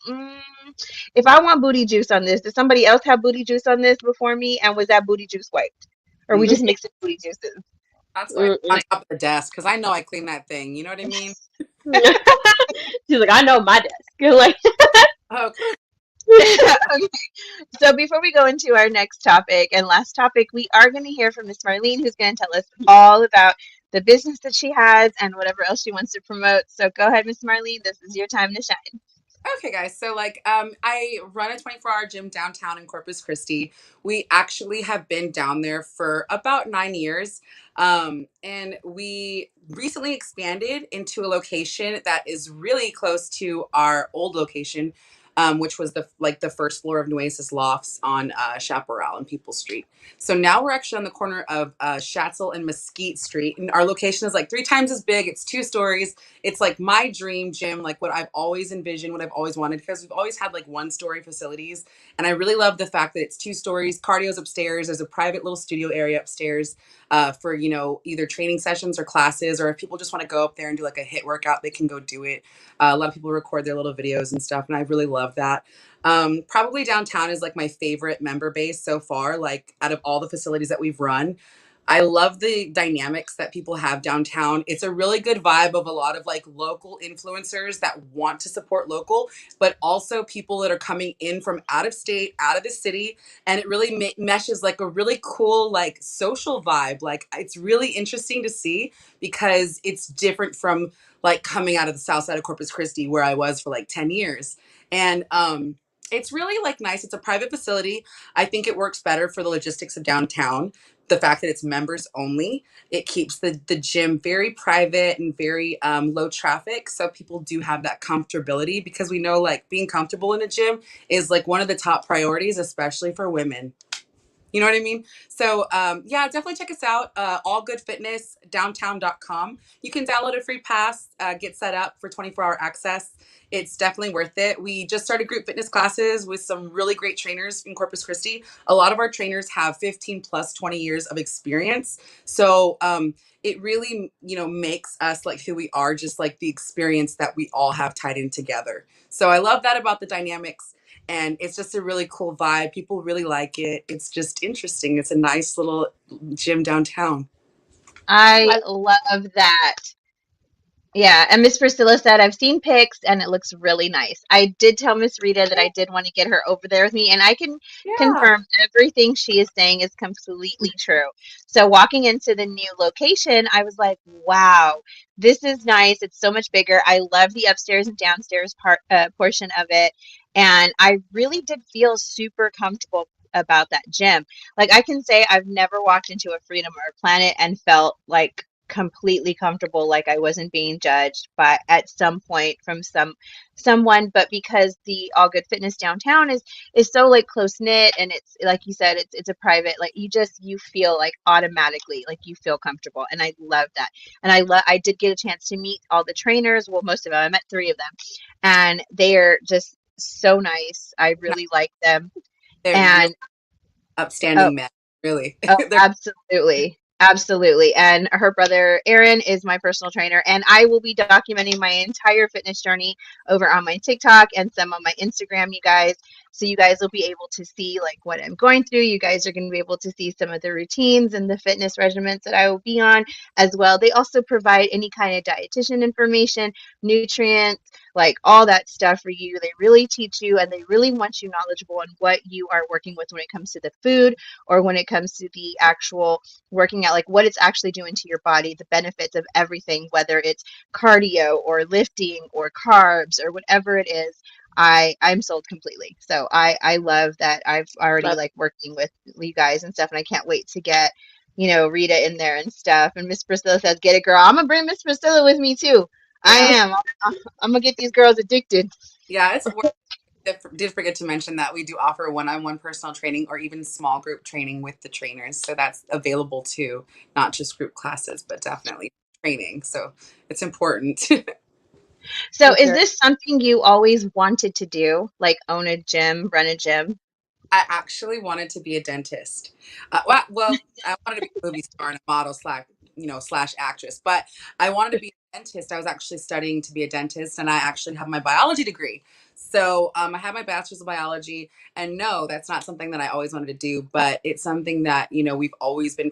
if I want booty juice on this, did somebody else have booty juice on this before me? And was that booty juice wiped? Or we just mixing booty juices? That's why Mm-mm. on top of the desk because I know I clean that thing. You know what I mean? She's like, I know my desk. Like, Oh, Okay. So before we go into our next topic and last topic, we are going to hear from Miss Marlene, who's going to tell us all about the business that she has and whatever else she wants to promote. So go ahead, Miss Marlene. This is your time to shine. okay, guys. So, like, I run a 24-hour gym downtown in Corpus Christi. We actually have been down there for about 9 years. And we recently expanded into a location that is really close to our old location, which was the first floor of Nueces Lofts on Chaparral and People Street. So now we're actually on the corner of Schatzel and Mesquite Street, and our location is like 3 times as big. It's 2 stories. It's like my dream gym, like what I've always envisioned, what I've always wanted, because we've always had like 1 story facilities. And I really love the fact that it's 2 stories, cardio's upstairs. There's a private little studio area upstairs for, either training sessions or classes, or if people just want to go up there and do like a hit workout, they can go do it. A lot of people record their little videos and stuff. And I really love that. Probably downtown is like my favorite member base so far, like out of all the facilities that we've run. I love the dynamics that people have downtown. It's a really good vibe of a lot of like local influencers that want to support local, but also people that are coming in from out of state, out of the city, and it really meshes like a really cool like social vibe. Like it's really interesting to see because it's different from like coming out of the south side of Corpus Christi where I was for like 10 years. And it's really like nice. It's a private facility. I think it works better for the logistics of downtown, the fact that it's members only. It keeps the gym very private and very low traffic, so people do have that comfortability, because we know like being comfortable in a gym is like one of the top priorities, especially for women. You know what I mean? So, yeah, definitely check us out. Allgoodfitnessdowntown.com. You can download a free pass, get set up for 24-hour access. It's definitely worth it. We just started group fitness classes with some really great trainers in Corpus Christi. A lot of our trainers have 15 plus 20 years of experience. So, it really, makes us like who we are, just like the experience that we all have tied in together. So I love that about the dynamics, and it's just a really cool vibe. People really like it. It's just interesting. It's a nice little gym downtown. I I, love that. Yeah, and Miss Priscilla said, I've seen pics and it looks really nice. I did tell Miss Rita that I did want to get her over there with me, and I can Yeah. confirm everything she is saying is completely true. So, walking into the new location, I was like, wow, this is nice. It's so much bigger. I love the upstairs and downstairs portion of it. And I really did feel super comfortable about that gym. Like, I can say I've never walked into a Freedom or a Planet and felt like completely comfortable, like I wasn't being judged by at some point from someone. But because the All Good Fitness downtown is so like close knit, and it's like you said, it's a private, like you feel like automatically like you feel comfortable, and I love that. And I did get a chance to meet all the trainers, well, most of them. I met three of them, and they're just so nice. I No, really like them. they're real And oh, upstanding men. Really. oh, They're absolutely. Absolutely. And her brother Aaron is my personal trainer. And I will be documenting my entire fitness journey over on my TikTok and some on my Instagram, you guys. So you guys will be able to see like what I'm going through. You guys are going to be able to see some of the routines and the fitness regimens that I will be on as well. They also provide any kind of dietitian information, nutrients, like all that stuff for you. They really teach you, and they really want you knowledgeable on what you are working with when it comes to the food, or when it comes to the actual working out, like what it's actually doing to your body, the benefits of everything, whether it's cardio or lifting or carbs or whatever it is. I'm sold completely. So I love that I've already Love like working with you guys and stuff, and I can't wait to get Rita in there and stuff. And Miss Priscilla says, "Get it, girl." I'm gonna bring Miss Priscilla with me too. I yeah. am. I'm gonna get these girls addicted. Yeah, it's worth did forget to mention that we do offer one-on-one personal training or even small group training with the trainers. So that's available too, not just group classes, but definitely training. So it's important. So for is sure. this something you always wanted to do, like own a gym, run a gym? I actually wanted to be a dentist. Well, I wanted to be a movie star and a model slash, slash actress, but I wanted to be a dentist. I was actually studying to be a dentist, and I actually have my biology degree. So I have my bachelor's of biology, and no, that's not something that I always wanted to do, but it's something that we've always been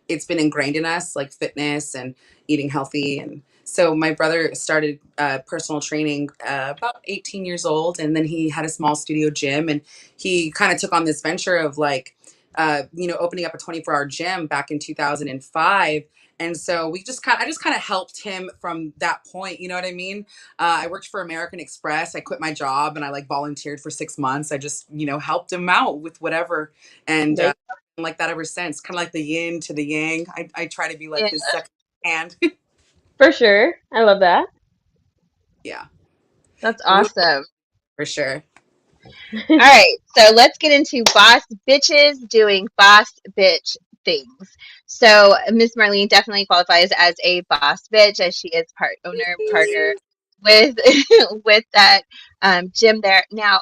it's been ingrained in us, like fitness and eating healthy. And so my brother started personal training about 18 years old, and then he had a small studio gym, and he kind of took on this venture of like, opening up a 24-hour gym back in 2005. And so I just kind of helped him from that point. You know what I mean? I worked for American Express. I quit my job and I like volunteered for 6 months. I just, helped him out with whatever. And They like that ever since, kind of like the yin to the yang. I try to be like Yeah, his second hand. for sure. I love that. Yeah. that's And what awesome. for sure. All right, so let's get into boss bitches doing boss bitch things. So Miss Marlene definitely qualifies as a boss bitch, as she is part owner partner with with that gym there. Now,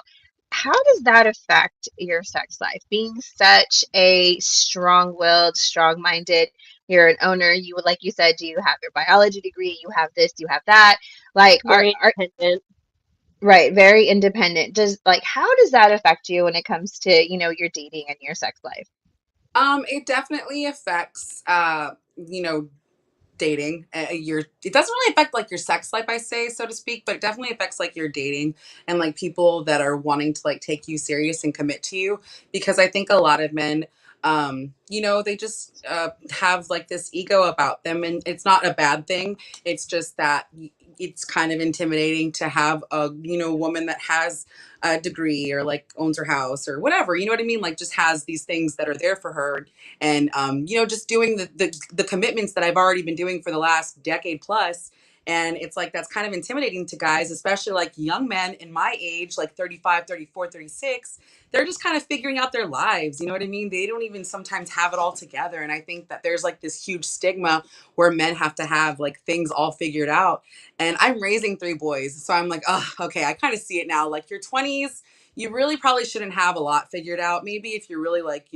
how does that affect your sex life? Being such a strong-willed, strong-minded, you're an owner. You would, like you said, you have your biology degree, you have this, you have that. Like, Very are independent. right, very independent. Does like how does that affect you when it comes to, your dating and your sex life? It definitely affects, dating. It doesn't really affect like your sex life, I say, so to speak, but it definitely affects like your dating and like people that are wanting to like take you serious and commit to you. Because I think a lot of men, they just have like this ego about them, and it's not a bad thing. It's just that it's kind of intimidating to have a woman that has a degree or like owns her house or whatever, you know what I mean, like just has these things that are there for her. And just doing the commitments that I've already been doing for the last decade plus. And it's like that's kind of intimidating to guys, especially like young men in my age, like 35, 34, 36. They're just kind of figuring out their lives, you know what I mean? They don't even sometimes have it all together. And I think that there's like this huge stigma where men have to have like things all figured out. And I'm raising three boys, so I'm like, oh, okay, I kind of see it now. Like your 20s, you really probably shouldn't have a lot figured out. Maybe if you're really like,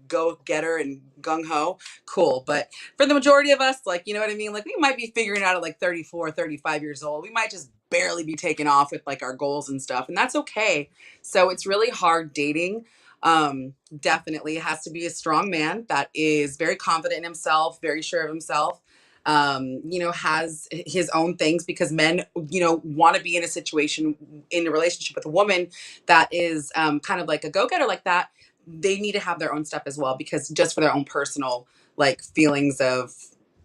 go getter and gung ho, cool. But for the majority of us, like, you know what I mean? Like, we might be figuring it out at like 34, 35 years old. We might just barely be taking off with like our goals and stuff. And that's okay. So it's really hard dating. Definitely has to be a strong man that is very confident in himself, very sure of himself. has his own things, because men, want to be in a situation, in a relationship with a woman that is kind of like a go-getter like that. They need to have their own stuff as well, because just for their own personal like feelings of,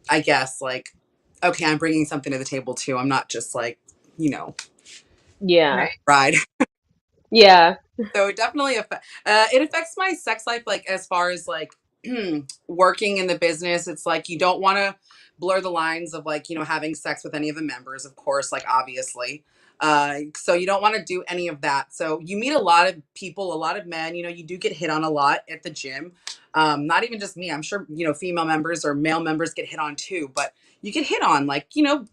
I guess, like, okay, I'm bringing something to the table too. I'm not just like, you know, Yeah. Right. ride. Yeah. So it definitely it affects my sex life, like as far as like working in the business. It's like you don't want to blur the lines of like, having sex with any of the members, of course, like obviously. So you don't want to do any of that. So you meet a lot of people, a lot of men. You do get hit on a lot at the gym. Not even just me. I'm sure female members or male members get hit on too, but you get hit on like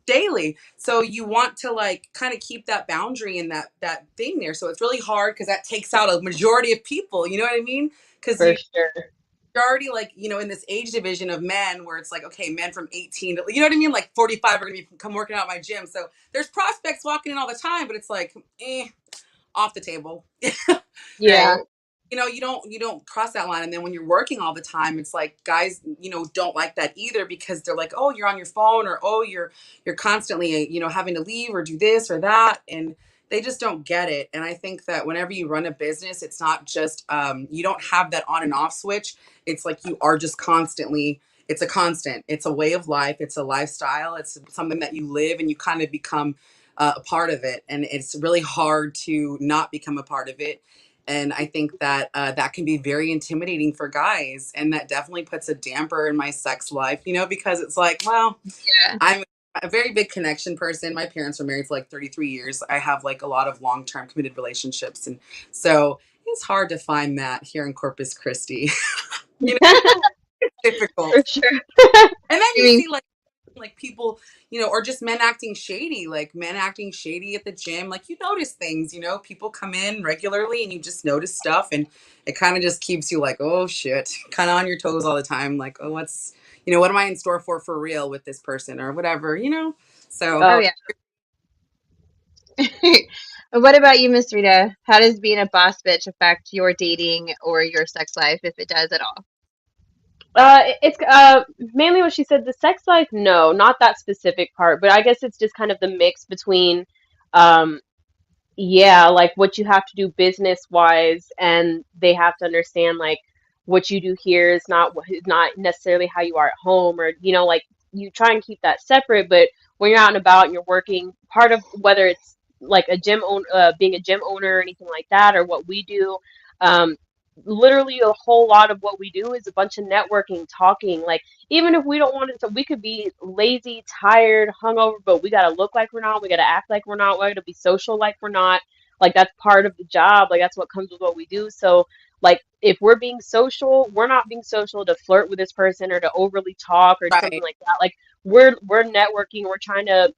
daily. So you want to like kind of keep that boundary and that thing there. So it's really hard because that takes out a majority of people. You know what I mean? Because For sure. you're already like in this age division of men where it's like, okay, men from 18 to, you know what I mean, like 45 are gonna be come working out at my gym. So there's prospects walking in all the time, but it's like off the table. Yeah. Right. You don't cross that line. And then when you're working all the time, it's like guys don't like that either, because they're like, oh, you're on your phone, or oh, you're constantly having to leave or do this or that, and they just don't get it. And I think that whenever you run a business, it's not just you don't have that on and off switch. It's like you are just constantly, it's a constant, it's a way of life, it's a lifestyle, it's something that you live, and you kind of become a part of it, and it's really hard to not become a part of it. And I think that that can be very intimidating for guys, and that definitely puts a damper in my sex life, because it's like, well, Yeah. I'm a very big connection person. My parents were married for like 33 years. I have like a lot of long-term committed relationships, and so it's hard to find that here in Corpus Christi. you know, it's difficult. For sure. And then I you mean, see like people, or just men acting shady, like men acting shady at the gym. Like you notice things, people come in regularly and you just notice stuff, and it kind of just keeps you like, oh shit, kind of on your toes all the time. Like, oh, what am I in store for real with this person or whatever. So oh Oh, yeah. What about you, Miss Rita? How does being a boss bitch affect your dating or your sex life, if it does at all? it's mainly what she said. The sex life, no, not that specific part, but I guess it's just kind of the mix between, um, yeah, like what you have to do business wise, and they have to understand like what you do here is not necessarily how you are at home, or like you try and keep that separate. But when you're out and about and you're working, part of whether it's like a being a gym owner or anything like that, or what we do, um, literally a whole lot of what we do is a bunch of networking, talking. Like even if we don't want it to, we could be lazy, tired, hungover, but we gotta look like we're not. We gotta act like we're not. We gotta be social like we're not. Like that's part of the job. Like that's what comes with what we do. So like if we're being social, we're not being social to flirt with this person or to overly talk or something right, like that. Like we're networking. We're trying to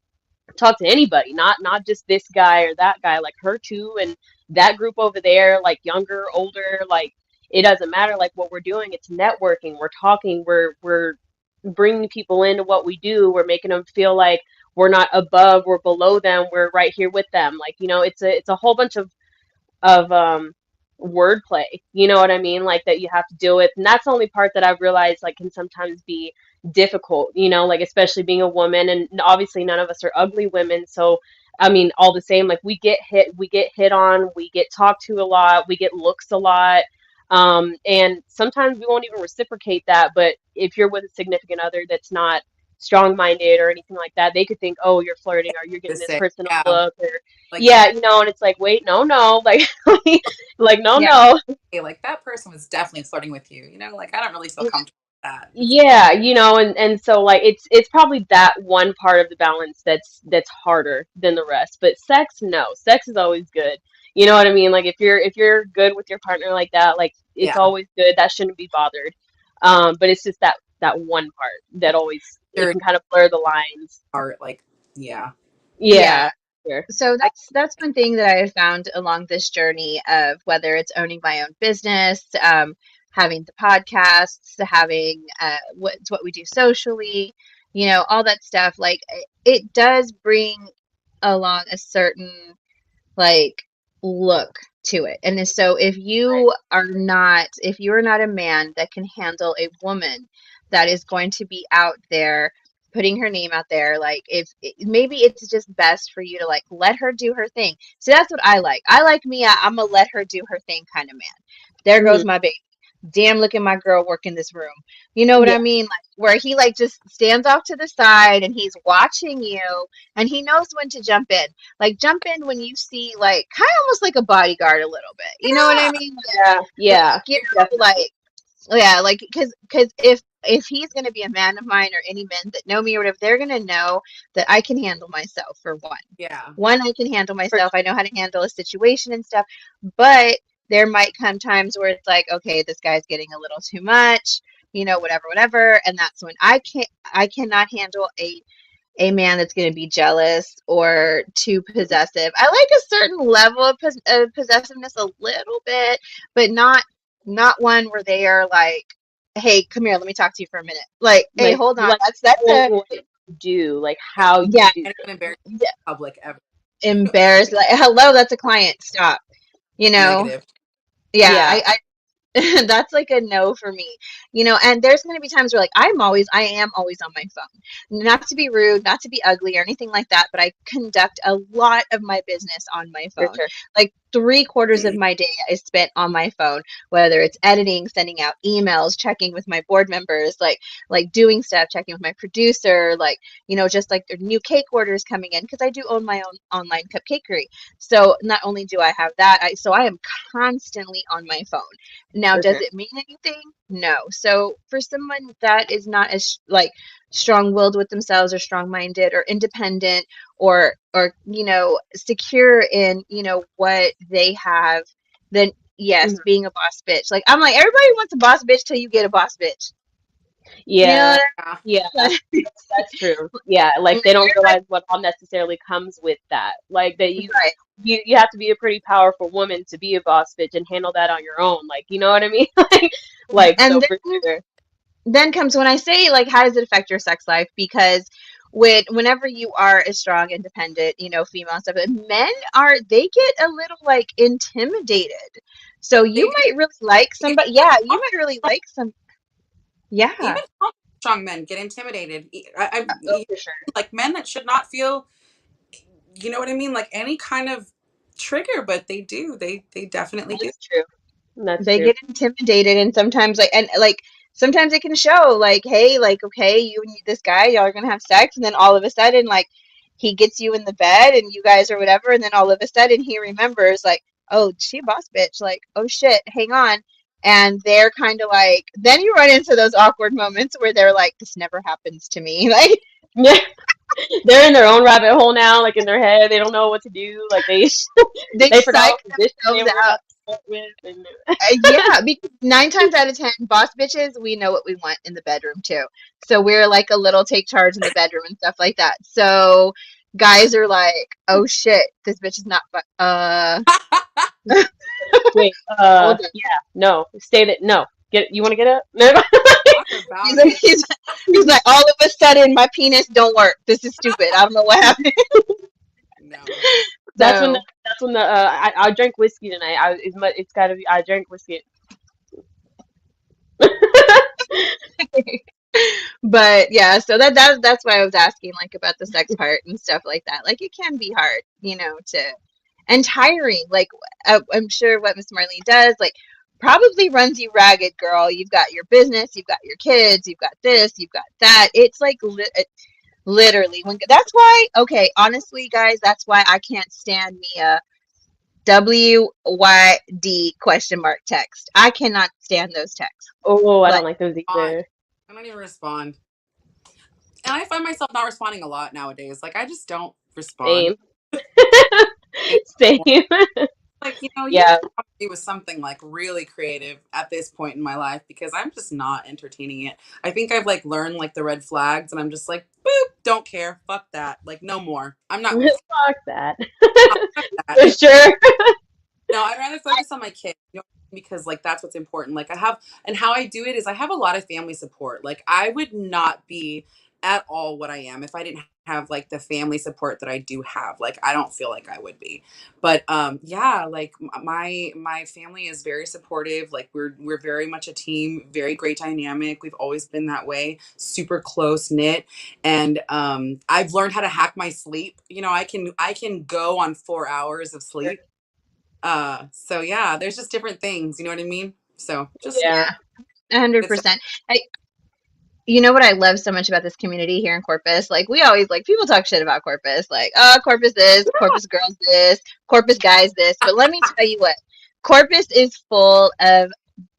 talk to anybody, not just this guy or that guy, like her too, and that group over there, like younger, older, like it doesn't matter. Like what we're doing, it's networking. We're talking. We're bringing people into what we do. We're making them feel like we're not above, we're below them. We're right here with them. Like it's a whole bunch of wordplay. You know what I mean? Like that you have to deal with. And that's the only part that I've realized like can sometimes be difficult, like especially being a woman, and obviously none of us are ugly women. So I mean, all the same, like we get hit on, we get talked to a lot, we get looks a lot. And sometimes we won't even reciprocate that, but if you're with a significant other that's not strong-minded or anything like that, they could think, oh, you're flirting or you're to giving this say, person a yeah, look, or like yeah, and it's like, wait, no, no, like, like, no, Yeah. no. hey, like that person was definitely flirting with you. Like I don't really feel comfortable with that. Yeah, and so like it's probably that one part of the balance that's harder than the rest. But sex, no. Sex is always good. You know what I mean? Like if you're good with your partner like that, like it's Yeah, always good. That shouldn't be bothered. But it's just that one part that always it sure, can kind of blur the lines. part like, yeah, Yeah, Yeah. sure. So that's one thing that I have found along this journey of whether it's owning my own business, having the podcasts, having what we do socially, all that stuff. Like it does bring along a certain like look to it. And so if you are not a man that can handle a woman that is going to be out there putting her name out there. Like if maybe it's just best for you to like let her do her thing. So that's what I like. I like me. I'm gonna let her do her thing kind of man. There Hmm. goes my baby. Damn, look at my girl work in this room. You know what Yeah. I mean? Like where he like just stands off to the side and he's watching you and he knows when to jump in. Like jump in when you see like kind of almost like a bodyguard a little bit. You know what I Yeah, mean? Yeah. Yeah. You know, like Definitely. yeah, like because if he's gonna be a man of mine or any men that know me or whatever, they're gonna know that I can handle myself for one. yeah, One, I can handle For myself. I know how to handle a situation and stuff. But there might come times where it's like, okay, this guy's getting a little too much, you know, whatever, whatever. And that's when I cannot handle a man that's going to be jealous or too possessive. I like a certain level of possessiveness a little bit, but not one where they are like, "Hey, come here, let me talk to you for a minute." Like, "Hey, like hold you on." like That's knowing a what you do, like yeah. how you yeah, do And it's it. an embarrassing yeah, public ever. embarrassed. Like, "Hello, that's a client. Stop." You know? Negative. Yeah, Yeah. that's like a no for me, you know. And there's going to be times where like I am always on my phone, not to be rude, not to be ugly or anything like that, but I conduct a lot of my business on my For phone. sure. Like 3/4 of my day is spent on my phone, whether it's editing, sending out emails, checking with my board members, like doing stuff, checking with my producer, like, you know, just like there are new cake orders coming in because I do own my own online cupcakery. So not only do I have that, I am constantly on my phone. Now, For does sure. it mean anything? No. So for someone that is not as like strong-willed with themselves or strong-minded or independent or you know secure in you know what they have, then yes, Mhm. being a boss bitch. Like I'm like everybody wants a boss bitch till you get a boss bitch. You know Yeah. Yeah. Yeah. what That's true. Yeah, I like mean? they don't realize what all necessarily comes with that. Like that Right. you have to be a pretty powerful woman to be a boss bitch and handle that on your own. Like, you know what I mean? Like And so then for sure. comes when I say like how does it affect your sex life? Because whenever you are a strong, independent, you know, female and stuff, men are they get a little like intimidated. So you They do. might really like Even somebody. Yeah, you might really like some. even Yeah, strong men get intimidated. Oh, for sure. Like men that should not feel, you know what I mean? Like any kind of trigger, but they do. They definitely do. That's true. That's they true. get intimidated, and sometimes like sometimes it can show like, hey, like okay, you and this guy, y'all are gonna have sex, and then all of a sudden like he gets you in the bed, and you guys or whatever, and then all of a sudden he remembers like, oh, she a boss bitch, like oh shit, hang on. And they're kind of like, then you run into those awkward moments where they're like, this never happens to me. Like Yeah. They're in their own rabbit hole now, like in their head. They don't know what to do. Like they they they forgot all psych the position they themselves were out. about to start with and Yeah, because 9 times out of 10, boss bitches, we know what we want in the bedroom too. So we're like a little take charge in the bedroom and stuff like that. So guys are like, oh shit, this bitch is not, wait, hold on. yeah, no. Stay that no. Get you wanna get up? No. Talk He's about like, it. he's like, all of a sudden, my penis don't work. This is stupid. I don't know what happened. No. So, That's when the I drank whiskey tonight. It's gotta be I drank whiskey. but yeah, so that's why I was asking like about the sex part and stuff like that. Like it can be hard, you know, to and tiring. Like I'm sure what Miss Marlene does, like probably runs you ragged, girl. You've got your business, you've got your kids, you've got this, you've got that. It's like literally when that's why. Okay, honestly, guys, that's why I can't stand me a WYD question mark text. I cannot stand those texts. Oh, I don't Like like those On. either. I don't even respond. And I find myself not responding a lot nowadays. Like I just don't respond. Same. Same. Like, you Yeah. gotta come to me with something like really creative at this point in my life because I'm just not entertaining it. I think I've like learned like the red flags and I'm just like, boop, don't care. Fuck that. Like no more. I'm not with Fuck that. you. Fuck that. For sure. No, I'd rather focus on my kids, because like that's what's important. Like I have, and how I do it is I have a lot of family support. Like I would not be at all what I am if I didn't have like the family support that I do have. Like I don't feel like I would be. But yeah, like my family is very supportive. Like we're very much a team, very great dynamic. We've always been that way, super close knit. And I've learned how to hack my sleep. You know, I can go on 4 hours of sleep. So yeah, there's just different things, you know what I mean? So just yeah, Yeah. Yeah, good stuff. 100%. You know what I love so much about this community here in Corpus? Like we always like people talk shit about Corpus, like, oh, Corpus this, Corpus girls this, Corpus guys this. But let me tell you what, Corpus is full of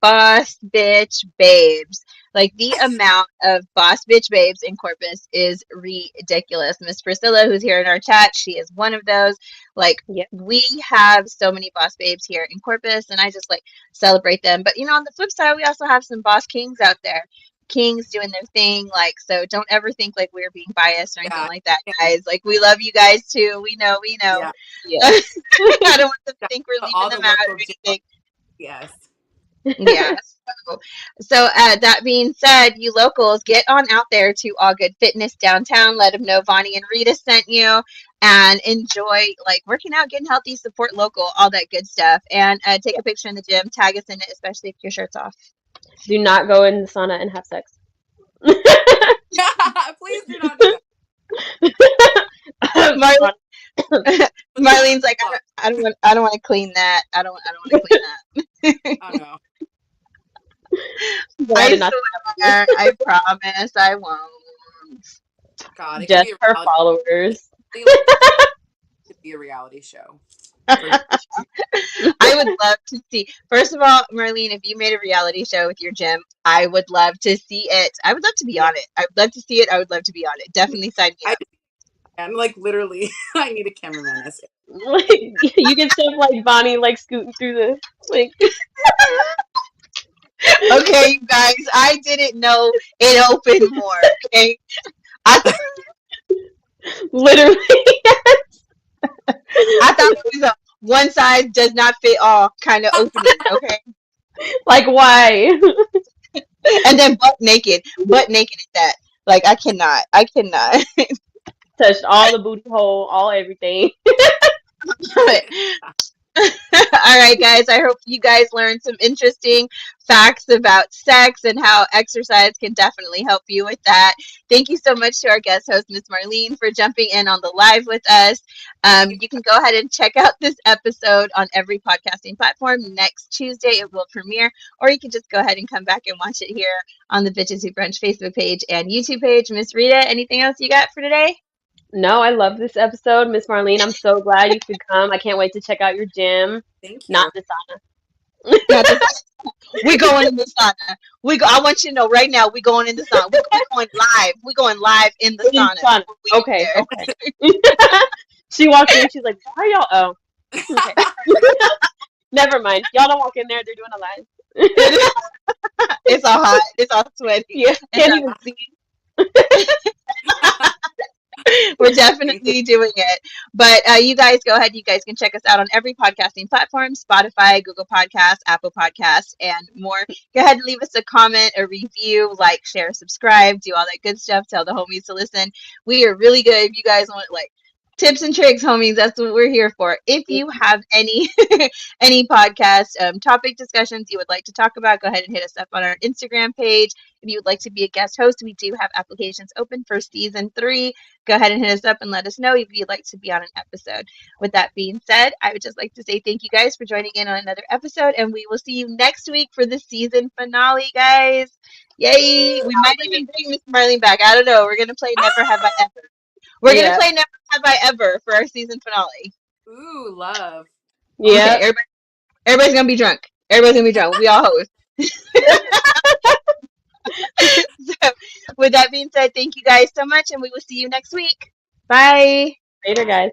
boss bitch babes. Like the amount of boss bitch babes in Corpus is ridiculous. Miss Priscilla, who's here in our chat, she is one of those. Like Yeah. we have so many boss babes here in Corpus, and I just like celebrate them. But you know, on the flip side, we also have some boss kings out there, kings doing their thing. Like, so don't ever think like we're being biased or anything Yeah. like that, Yeah. guys. Like, we love you guys too. We know, we know. Yeah. Yeah. I don't want them to Shout think we're out to leaving all the them out local or gym. anything. Yes. Yeah. So that being said, you locals, get on out there to All Good Fitness downtown. Let them know Vonnie and Rita sent you, and enjoy like working out, getting healthy, support local, all that good stuff. And take Yeah. a picture in the gym, tag us in it, especially if your shirt's off. Do not go in the sauna and have sex. Please do not do that. Marlene, But the Marlene's like, fuck. I don't want to clean that. I don't want to clean that. Oh no. But I I did not swear, I promise I won't. God, it could just be a for reality. followers. Like it could be a reality show. For I would love to see. First of all, Marlene, if you made a reality show with your gym, I would love to see it. I would love to be yeah. on it. I would love to see it. I would love to be on it. Definitely sign me I up. am like literally I need a cameraman. Like you can stuff like Bonnie like scooting through the like Okay, you guys, I didn't know it opened more. Okay, I th- literally I thought it was a one size does not fit all kind of opening. Okay, like why? and then butt naked at that. Like I cannot. Touched all the booty hole, all everything. All right, guys. I hope you guys learned some interesting facts about sex and how exercise can definitely help you with that. Thank you so much to our guest host, Miss Marlene, for jumping in on the live with us. You can go ahead and check out this episode on every podcasting platform. Next Tuesday, it will premiere, or you can just go ahead and come back and watch it here on the Bitches Who Brunch Facebook page and YouTube page. Miss Rita, anything else you got for today? No, I love this episode, Miss Marlene. I'm so glad you could come. I can't wait to check out your gym. Thank Not you. the Not this. We going in the sauna. We go. I want you to know right now. We going in the sauna. We going live. We going live in the sauna. sauna. We get Okay, there. okay. She walked in, she's like, why are y'all oh. Okay. Never mind. Y'all don't walk in there, they're doing a live. It's all hot. It's all sweaty. Yeah, And can't even see. we're definitely doing it. But you guys go ahead. You guys can check us out on every podcasting platform: Spotify, Google Podcasts, Apple Podcasts, and more. Go ahead and leave us a comment, a review, like, share, subscribe, do all that good stuff. Tell the homies to listen. We are really good. If you guys want like tips and tricks, homies, that's what we're here for. If you have any any podcast topic discussions you would like to talk about, go ahead and hit us up on our Instagram page. If you would like to be a guest host, we do have applications open for season 3. Go ahead and hit us up and let us know if you'd like to be on an episode. With that being said, I would just like to say thank you guys for joining in on another episode, and we will see you next week for the season finale, guys. Yay! We might even bring Miss Marlene back. I don't know. We're gonna play Never Have I Ever. We're gonna Yeah. play Never Have I Ever for our season finale. Ooh, love. Okay, Yeah. everybody's gonna be drunk. Everybody's gonna be drunk. We all host. So, with that being said, thank you guys so much, and we will see you next week. Bye. Later, guys.